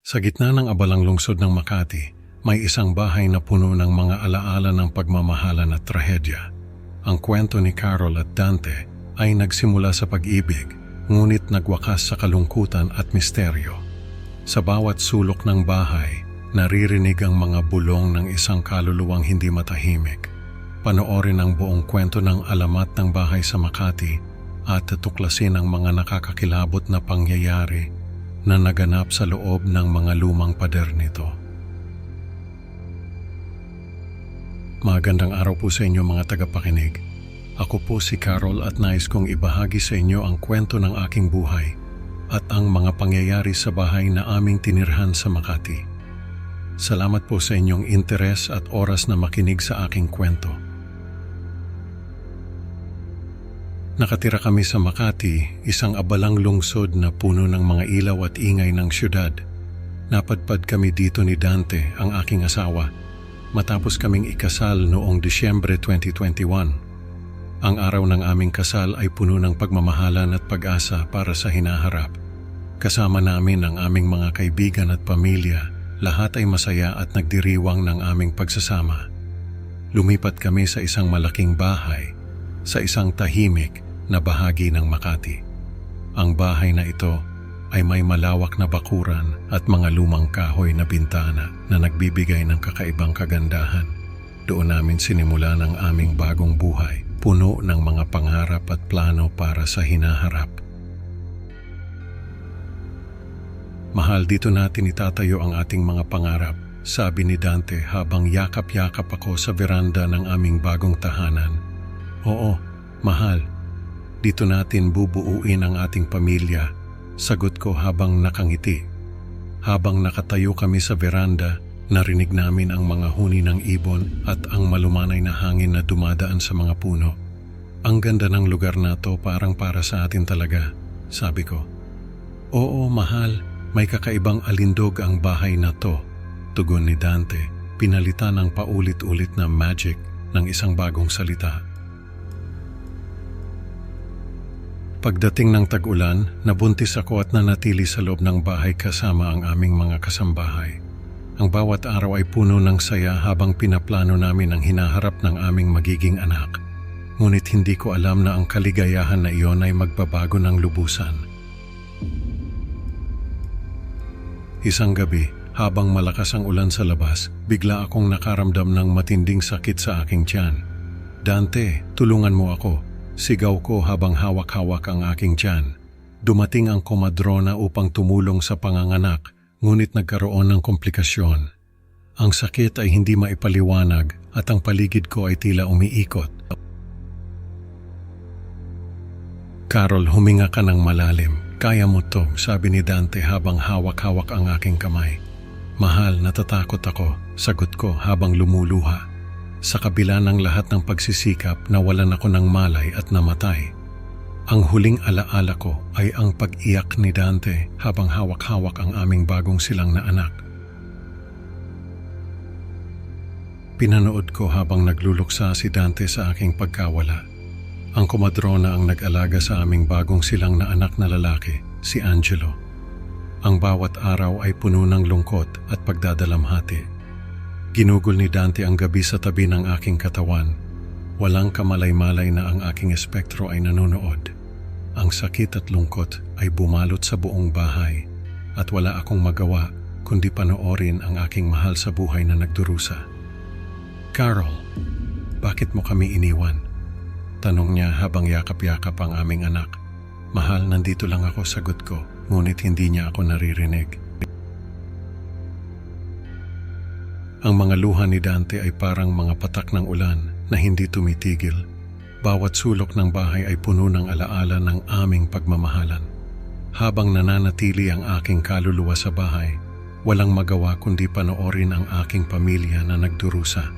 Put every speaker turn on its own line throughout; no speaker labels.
Sa gitna ng abalang lungsod ng Makati, may isang bahay na puno ng mga alaala ng pagmamahalan at trahedya. Ang kwento ni Carol at Dante ay nagsimula sa pag-ibig, ngunit nagwakas sa kalungkutan at misteryo. Sa bawat sulok ng bahay, naririnig ang mga bulong ng isang kaluluwang hindi matahimik. Panoorin ang buong kwento ng alamat ng bahay sa Makati at tuklasin ang mga nakakakilabot na pangyayari na naganap sa loob ng mga lumang pader nito. Magandang araw po sa inyo mga tagapakinig. Ako po si Carol at nais kong ibahagi sa inyo ang kwento ng aking buhay at ang mga pangyayari sa bahay na aming tinirhan sa Makati. Salamat po sa inyong interes at oras na makinig sa aking kwento. Nakatira kami sa Makati, isang abalang lungsod na puno ng mga ilaw at ingay ng syudad. Napadpad kami dito ni Dante, ang aking asawa, matapos kaming ikasal noong Disyembre 2021. Ang araw ng aming kasal ay puno ng pagmamahalan at pag-asa para sa hinaharap. Kasama namin ang aming mga kaibigan at pamilya, lahat ay masaya at nagdiriwang ng aming pagsasama. Lumipat kami sa isang malaking bahay, sa isang tahimik na bahagi ng Makati. Ang bahay na ito ay may malawak na bakuran at mga lumang kahoy na bintana na nagbibigay ng kakaibang kagandahan. Doon namin sinimulan ang aming bagong buhay, puno ng mga pangarap at plano para sa hinaharap. Mahal, dito natin itatayo ang ating mga pangarap, sabi ni Dante habang yakap-yakap ako sa veranda ng aming bagong tahanan. Oo, mahal, dito natin bubuuin ang ating pamilya, sagot ko habang nakangiti. Habang nakatayo kami sa veranda, narinig namin ang mga huni ng ibon at ang malumanay na hangin na dumadaan sa mga puno. Ang ganda ng lugar na to, parang para sa atin talaga, sabi ko. Oo, mahal, may kakaibang alindog ang bahay na to, tugon ni Dante, pinalitan ng paulit-ulit na magic ng isang bagong salita. Pagdating ng tag-ulan, nabuntis ako at nanatili sa loob ng bahay kasama ang aming mga kasambahay. Ang bawat araw ay puno ng saya habang pinaplano namin ang hinaharap ng aming magiging anak. Ngunit hindi ko alam na ang kaligayahan na iyon ay magbabago ng lubusan. Isang gabi, habang malakas ang ulan sa labas, bigla akong nakaramdam ng matinding sakit sa aking tiyan. Dante, tulungan mo ako. Sigaw ko habang hawak-hawak ang aking tiyan. Dumating ang komadrona upang tumulong sa panganganak, ngunit nagkaroon ng komplikasyon. Ang sakit ay hindi maipaliwanag at ang paligid ko ay tila umiikot. Carol, huminga ka ng malalim. Kaya mo to, sabi ni Dante habang hawak-hawak ang aking kamay. Mahal, natatakot ako, sagot ko habang lumuluha. Sa kabila ng lahat ng pagsisikap, nawalan ako ng malay at namatay. Ang huling alaala ko ay ang pag-iyak ni Dante habang hawak-hawak ang aming bagong silang na anak. Pinanood ko habang nagluluksa si Dante sa aking pagkawala. Ang komadrona ang nag-alaga sa aming bagong silang na anak na lalaki, si Angelo. Ang bawat araw ay puno ng lungkot at pagdadalamhati. Ginugol ni Dante ang gabi sa tabi ng aking katawan. Walang kamalay-malay na ang aking espektro ay nanonood. Ang sakit at lungkot ay bumalot sa buong bahay at wala akong magawa kundi panoorin ang aking mahal sa buhay na nagdurusa. Carol, bakit mo kami iniwan? Tanong niya habang yakap-yakap ang aming anak. Mahal, nandito lang ako, sagot ko, ngunit hindi niya ako naririnig. Ang mga luha ni Dante ay parang mga patak ng ulan na hindi tumitigil. Bawat sulok ng bahay ay puno ng alaala ng aming pagmamahalan. Habang nananatili ang aking kaluluwa sa bahay, walang magawa kundi panoorin ang aking pamilya na nagdurusa.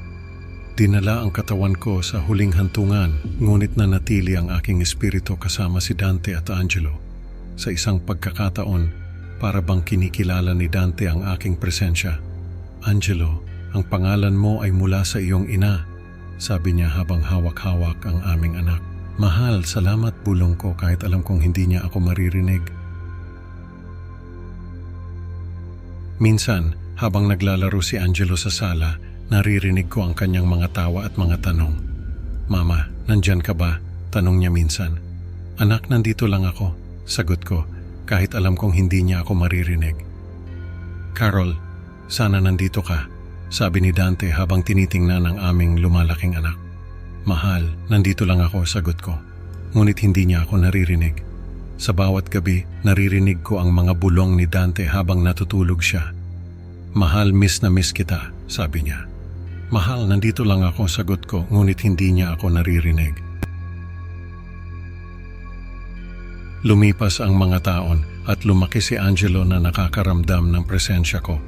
Dinala ang katawan ko sa huling hantungan, ngunit nanatili ang aking espiritu kasama si Dante at Angelo. Sa isang pagkakataon, para bang kinikilala ni Dante ang aking presensya. Angelo, ang pangalan mo ay mula sa iyong ina, sabi niya habang hawak-hawak ang aming anak. Mahal, salamat, bulong ko kahit alam kong hindi niya ako maririnig. Minsan, habang naglalaro si Angelo sa sala, naririnig ko ang kanyang mga tawa at mga tanong. "Mama, nandyan ka ba?" tanong niya minsan. "Anak, nandito lang ako," sagot ko, kahit alam kong hindi niya ako maririnig. "Carol, sana nandito ka," sabi ni Dante habang tinitingnan ang aming lumalaking anak. "Mahal, nandito lang ako," sagot ko. Ngunit hindi niya ako naririnig. Sa bawat gabi, naririnig ko ang mga bulong ni Dante habang natutulog siya. "Mahal, miss na miss kita," sabi niya. "Mahal, nandito lang ako," sagot ko, ngunit hindi niya ako naririnig. Lumipas ang mga taon at lumaki si Angelo na nakakaramdam ng presensya ko.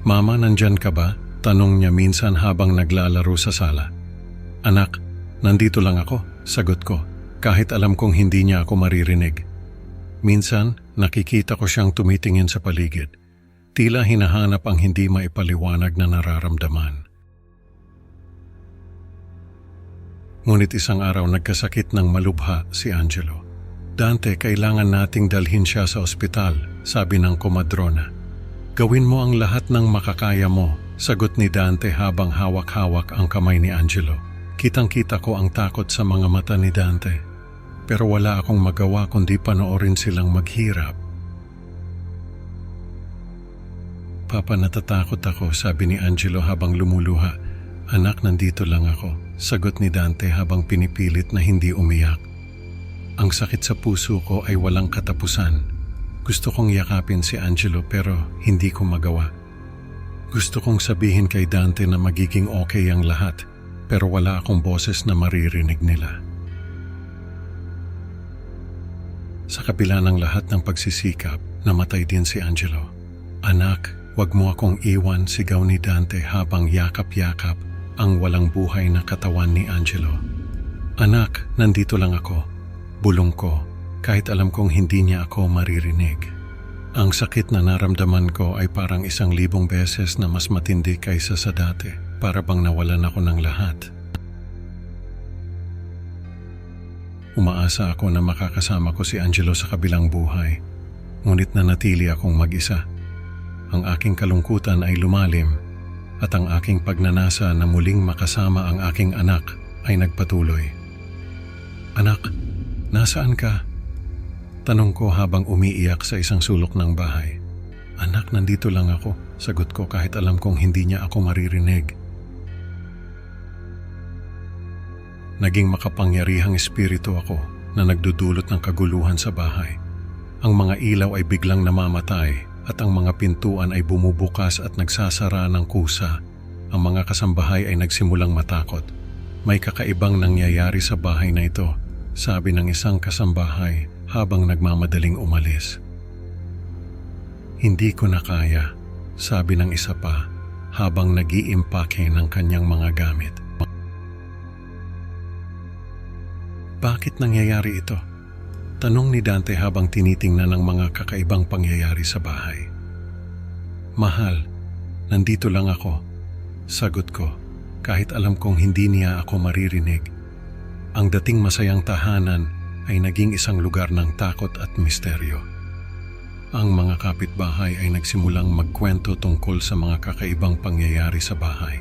"Mama, nandyan ka ba?" tanong niya minsan habang naglalaro sa sala. "Anak, nandito lang ako," sagot ko, kahit alam kong hindi niya ako maririnig. Minsan, nakikita ko siyang tumitingin sa paligid. Tila hinahanap ang hindi maipaliwanag na nararamdaman. Ngunit isang araw nagkasakit ng malubha si Angelo. "Dante, kailangan nating dalhin siya sa ospital," sabi ng komadrona. "Gawin mo ang lahat ng makakaya mo," sagot ni Dante habang hawak-hawak ang kamay ni Angelo. Kitang-kita ko ang takot sa mga mata ni Dante. Pero wala akong magawa kundi panoorin silang maghirap. "Papa, natatakot ako," sabi ni Angelo habang lumuluha. "Anak, nandito lang ako," sagot ni Dante habang pinipilit na hindi umiyak. Ang sakit sa puso ko ay walang katapusan. Gusto kong yakapin si Angelo pero hindi ko magawa. Gusto kong sabihin kay Dante na magiging okay ang lahat, pero wala akong boses na maririnig nila. Sa kabila ng lahat ng pagsisikap, namatay din si Angelo. "Anak, wag mo akong iwan," sigaw ni Dante habang yakap-yakap ang walang buhay na katawan ni Angelo. "Anak, nandito lang ako," bulong ko, kahit alam kong hindi niya ako maririnig. Ang sakit na naramdaman ko ay parang 1,000 beses na mas matindi kaysa sa dati, para bang nawalan ako ng lahat. Umaasa ako na makakasama ko si Angelo sa kabilang buhay, ngunit nanatili akong mag-isa. Ang aking kalungkutan ay lumalim at ang aking pagnanasa na muling makasama ang aking anak ay nagpatuloy. "Anak, nasaan ka?" tanong ko habang umiiyak sa isang sulok ng bahay. "Anak, nandito lang ako," sagot ko kahit alam kong hindi niya ako maririnig. Naging makapangyarihang espiritu ako na nagdudulot ng kaguluhan sa bahay. Ang mga ilaw ay biglang namamatay at ang mga pintuan ay bumubukas at nagsasara ng kusa. Ang mga kasambahay ay nagsimulang matakot. "May kakaibang nangyayari sa bahay na ito," sabi ng isang kasambahay habang nagmamadaling umalis. "Hindi ko na kaya," sabi ng isa pa habang nag-iimpake ng kanyang mga gamit. "Bakit nangyayari ito?" tanong ni Dante habang tinitingnan ang mga kakaibang pangyayari sa bahay. "Mahal, nandito lang ako," sagot ko, kahit alam kong hindi niya ako maririnig. Ang dating masayang tahanan ay naging isang lugar ng takot at misteryo. Ang mga kapitbahay ay nagsimulang magkwento tungkol sa mga kakaibang pangyayari sa bahay.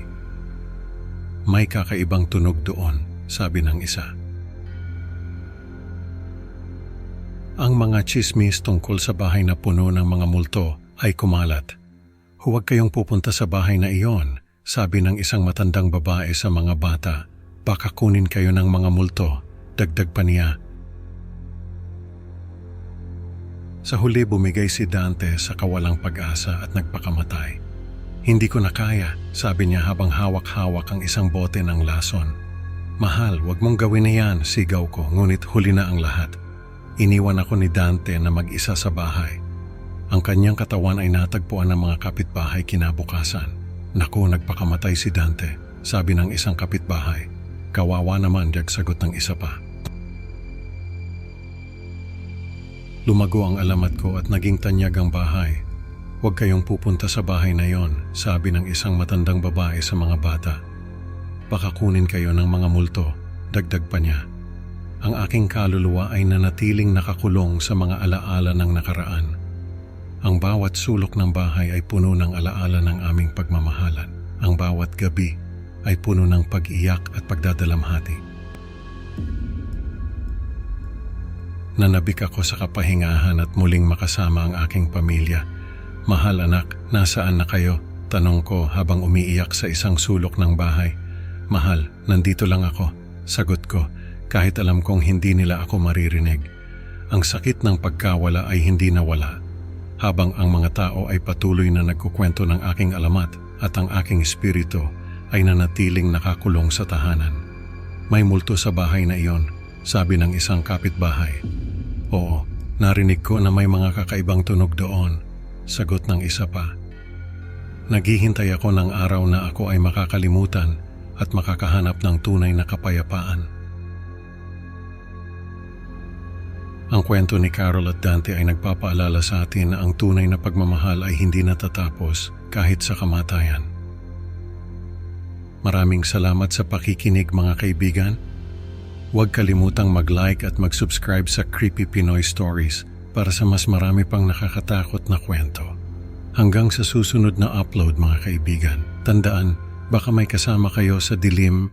"May kakaibang tunog doon," sabi ng isa. Ang mga chismis tungkol sa bahay na puno ng mga multo ay kumalat. "Huwag kayong pupunta sa bahay na iyon," sabi ng isang matandang babae sa mga bata. "Baka kunin kayo ng mga multo," dagdag pa niya. Sa huli bumigay si Dante sa kawalang pag-asa at nagpakamatay. "Hindi ko na kaya," sabi niya habang hawak-hawak ang isang bote ng lason. "Mahal, wag mong gawin na yan," sigaw ko, ngunit huli na ang lahat. Iniwan ako ni Dante na mag-isa sa bahay. Ang kanyang katawan ay natagpuan ng mga kapitbahay kinabukasan. "Naku, nagpakamatay si Dante," sabi ng isang kapitbahay. "Kawawa naman," sagot ng isa pa. Lumago ang alamat ko at naging tanyag ang bahay. "Huwag kayong pupunta sa bahay na yon," sabi ng isang matandang babae sa mga bata. "Baka kunin kayo ng mga multo," dagdag pa niya. Ang aking kaluluwa ay nanatiling nakakulong sa mga alaala ng nakaraan. Ang bawat sulok ng bahay ay puno ng alaala ng aming pagmamahalan. Ang bawat gabi ay puno ng pag-iyak at pagdadalamhati. Nanabik ako sa kapahingahan at muling makasama ang aking pamilya. Mahal anak, nasaan na kayo? Tanong ko habang umiiyak sa isang sulok ng bahay. Mahal, nandito lang ako. Sagot ko, kahit alam kong hindi nila ako maririnig. Ang sakit ng pagkawala ay hindi nawala. Habang ang mga tao ay patuloy na nagkukwento ng aking alamat at ang aking espiritu ay nanatiling nakakulong sa tahanan. May multo sa bahay na iyon, sabi ng isang kapitbahay. Oo, narinig ko na may mga kakaibang tunog doon, sagot ng isa pa. Naghihintay ako ng araw na ako ay makakalimutan at makakahanap ng tunay na kapayapaan. Ang kwento ni Carol at Dante ay nagpapaalala sa atin na ang tunay na pagmamahal ay hindi natatapos kahit sa kamatayan. Maraming salamat sa pakikinig mga kaibigan. Huwag kalimutang mag-like at mag-subscribe sa Creepy Pinoy Stories para sa mas marami pang nakakatakot na kwento. Hanggang sa susunod na upload mga kaibigan, tandaan, baka may kasama kayo sa dilim